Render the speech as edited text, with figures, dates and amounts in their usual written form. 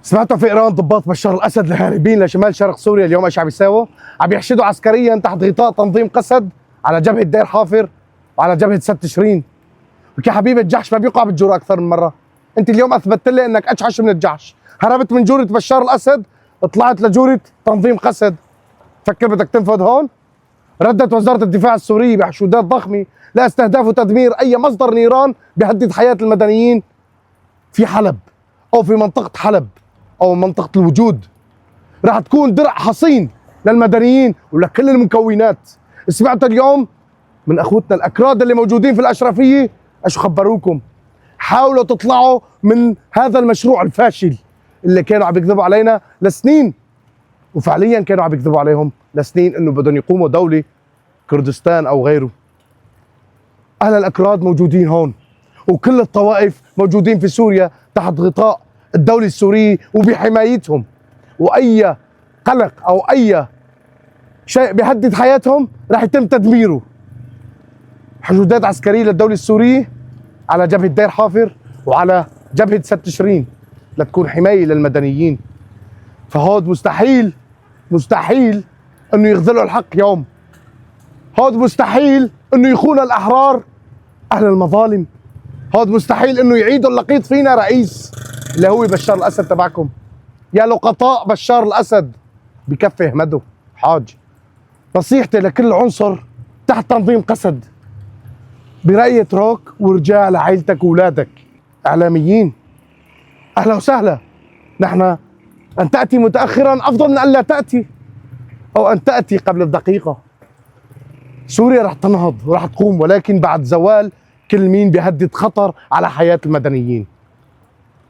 سمعتوا في ايران ضباط بشار الاسد الهاربين لشمال شرق سوريا اليوم ايش عم يساووا؟ عم يحشدوا عسكريا تحت غطاء تنظيم قسد على جبهه دير حافر وعلى جبهه سد تشرين. يا حبيبي الجحش ما بيقع بالجوره اكثر من مره. انت اليوم اثبتت لي انك اشحش من الجحش، هربت من جوره بشار الاسد طلعت لجوره تنظيم قسد. فكر بدك تنفذ هون؟ ردت وزاره الدفاع السوريه بحشودات ضخمه لاستهداف وتدمير اي مصدر نيران بيهدد حياه المدنيين في حلب او في منطقه حلب او منطقه الوجود. راح تكون درع حصين للمدنيين ولكل المكونات. سمعت اليوم من اخوتنا الاكراد اللي موجودين في الاشرفيه ايش خبروكم؟ حاولوا تطلعوا من هذا المشروع الفاشل اللي كانوا عم يكذبوا علينا لسنين، وفعليا كانوا عم يكذبوا عليهم لسنين انه بدهم يقوموا دوله كردستان او غيره. اهل الاكراد موجودين هون وكل الطوائف موجودين في سوريا تحت غطاء الدولة السورية وبحمايتهم، وأي قلق أو أي شيء بيهدد حياتهم راح يتم تدميره. حشودات عسكرية للدولة السورية على جبهة دير حافر وعلى جبهة سد تشرين لتكون حماية للمدنيين. فهود مستحيل انه يخذلوا الحق يوم. هود مستحيل انه يخون الأحرار أهل المظالم. هود مستحيل انه يعيدوا اللقيط فينا رئيس اللي هو بشار الاسد تبعكم. يا لقطاء بشار الاسد بكفي احمدوا حاج. نصيحتي لكل عنصر تحت تنظيم قسد برأيي اترك ورجع لعائلتك واولادك. اعلاميين اهلا وسهلا، نحن ان تاتي متاخرا افضل من ان لا تاتي او ان تاتي قبل الدقيقه. سوريا رح تنهض ورح تقوم، ولكن بعد زوال كل مين بيهدد خطر على حياه المدنيين.